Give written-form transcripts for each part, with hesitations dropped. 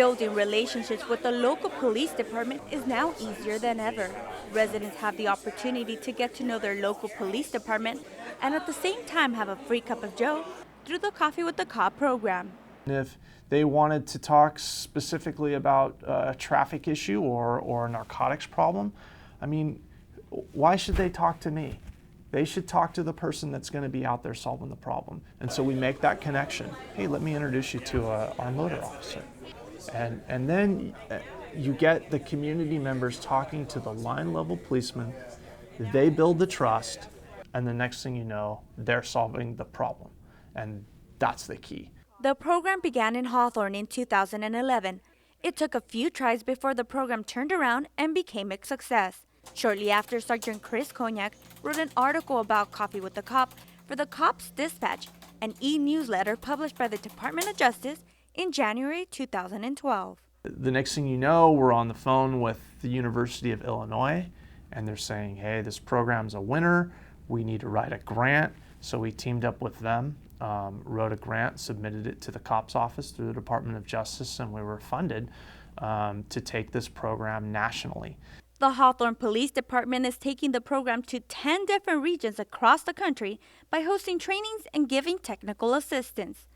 Building relationships with the local police department is now easier than ever. Residents have the opportunity to get to know their local police department and at the same time have a free cup of joe through the Coffee with the Cop program. If they wanted to talk specifically about a traffic issue or a narcotics problem, I mean, why should they talk to me? They should talk to the person that's going to be out there solving the problem. And so we make that connection. Hey, let me introduce you to our motor officer. And then you get the community members talking to the line level policeman. They build the trust, and the next thing you know, they're solving the problem. And that's the key. The program began in Hawthorne in 2011. It took a few tries before the program turned around and became a success. Shortly after, Sergeant Chris Cognac wrote an article about Coffee with the Cop for the Cop's Dispatch, an e-newsletter published by the Department of Justice in January 2012. The next thing you know, we're on the phone with the University of Illinois, and they're saying, hey, this program's a winner. We need to write a grant. So we teamed up with them, wrote a grant, submitted it to the COPS office through the Department of Justice, and we were funded to take this program nationally. The Hawthorne Police Department is taking the program to 10 different regions across the country by hosting trainings and giving technical assistance.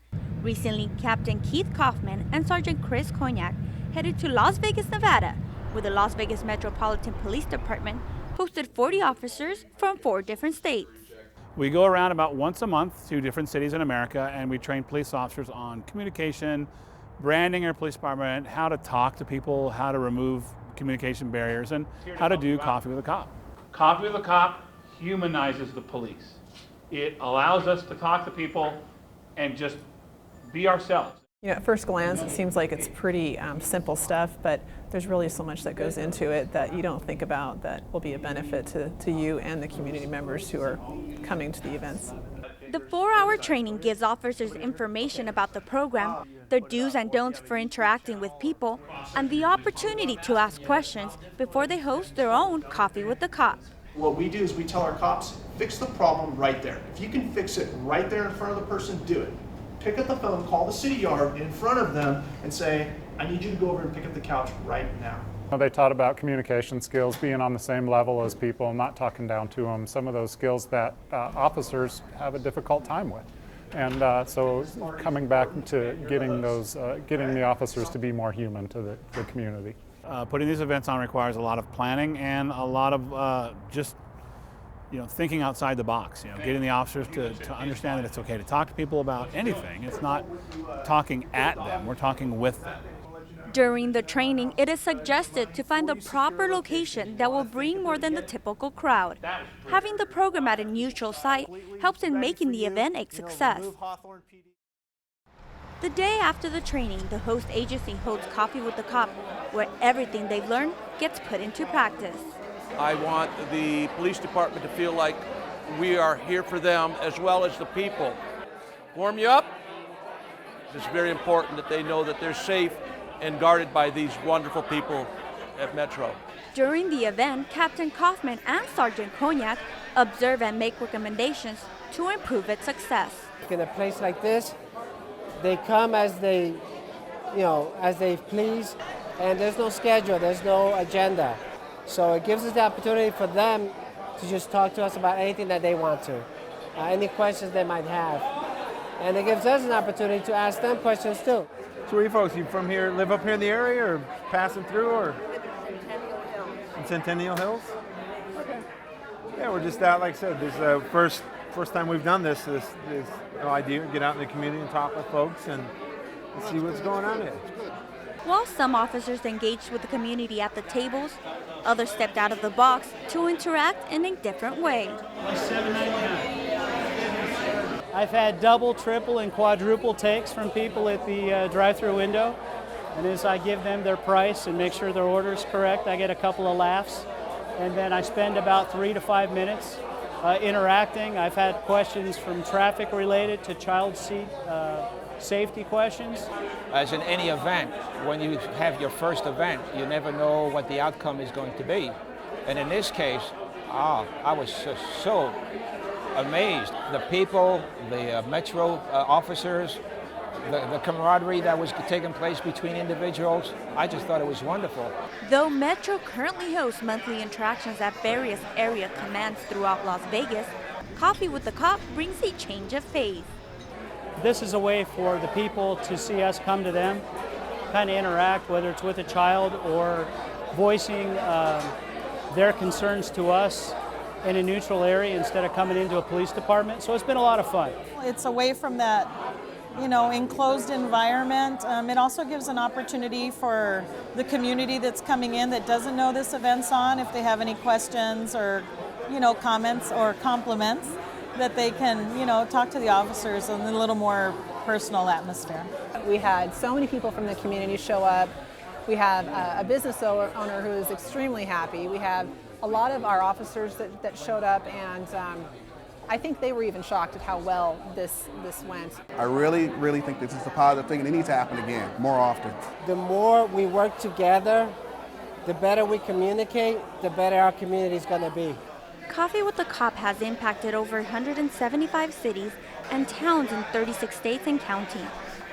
Recently, Captain Keith Kauffman and Sergeant Chris Cognac headed to Las Vegas, Nevada, where the Las Vegas Metropolitan Police Department hosted 40 officers from 4 different states. We go around about once a month to different cities in America, and we train police officers on communication, branding our police department, how to talk to people, how to remove communication barriers, and how to do Coffee with a Cop. Coffee with a Cop humanizes the police. It allows us to talk to people and just be ourselves. You know, at first glance, it seems like it's pretty simple stuff, but there's really so much that goes into it that you don't think about that will be a benefit to you and the community members who are coming to the events. The 4-hour training gives officers information about the program, their do's and don'ts for interacting with people, and the opportunity to ask questions before they host their own Coffee with the Cop. What we do is we tell our cops, fix the problem right there. If you can fix it right there in front of the person, do it. Pick up the phone, call the city yard in front of them and say, I need you to go over and pick up the couch right now. They taught about communication skills, being on the same level as people, not talking down to them, some of those skills that officers have a difficult time with. And so coming back to getting the officers to be more human to the community. Putting these events on requires a lot of planning and a lot of just thinking outside the box, getting the officers to understand that it's okay to talk to people about anything. It's not talking at them, we're talking with them. During the training, it is suggested to find the proper location that will bring more than the typical crowd. Having the program at a neutral site helps in making the event a success. The day after the training, the host agency holds Coffee with the Cop, where everything they've learned gets put into practice. I want the police department to feel like we are here for them as well as the people. Warm you up? It's very important that they know that they're safe and guarded by these wonderful people at Metro. During the event, Captain Kauffman and Sergeant Cognac observe and make recommendations to improve its success. In a place like this, they come as they please, and there's no schedule, there's no agenda. So it gives us the opportunity for them to just talk to us about anything that they want to, any questions they might have. And it gives us an opportunity to ask them questions too. So where are you folks? You from here, live up here in the area or passing through or? In Centennial Hills? Okay. Yeah, we're just out, like I said, this is the first time we've done this idea, get out in the community and talk with folks and see what's going on here. While some officers engaged with the community at the tables, others stepped out of the box to interact in a different way. I've had double, triple, and quadruple takes from people at the drive-through window. And as I give them their price and make sure their order is correct, I get a couple of laughs. And then I spend about 3 to 5 minutes interacting. I've had questions from traffic related to child seat safety questions. As in any event, when you have your first event, you never know what the outcome is going to be. And in this case, I was so amazed. The people, the Metro officers, the camaraderie that was taking place between individuals, I just thought it was wonderful. Though Metro currently hosts monthly interactions at various area commands throughout Las Vegas, Coffee with the Cop brings a change of pace. This is a way for the people to see us come to them, kind of interact, whether it's with a child or voicing their concerns to us in a neutral area instead of coming into a police department. So it's been a lot of fun. It's away from that, enclosed environment. It also gives an opportunity for the community that's coming in that doesn't know this event's on, if they have any questions or, comments or compliments, that they can, talk to the officers in a little more personal atmosphere. We had so many people from the community show up. We have a business owner who is extremely happy. We have a lot of our officers that showed up, and I think they were even shocked at how well this went. I really, really think this is a positive thing, and it needs to happen again, more often. The more we work together, the better we communicate, the better our community is going to be. Coffee with the Cop has impacted over 175 cities and towns in 36 states and counting.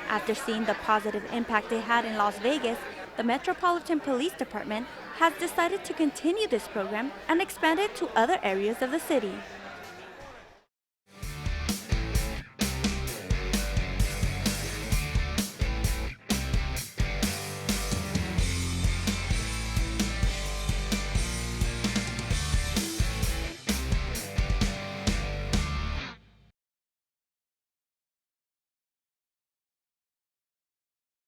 After seeing the positive impact it had in Las Vegas, the Metropolitan Police Department has decided to continue this program and expand it to other areas of the city.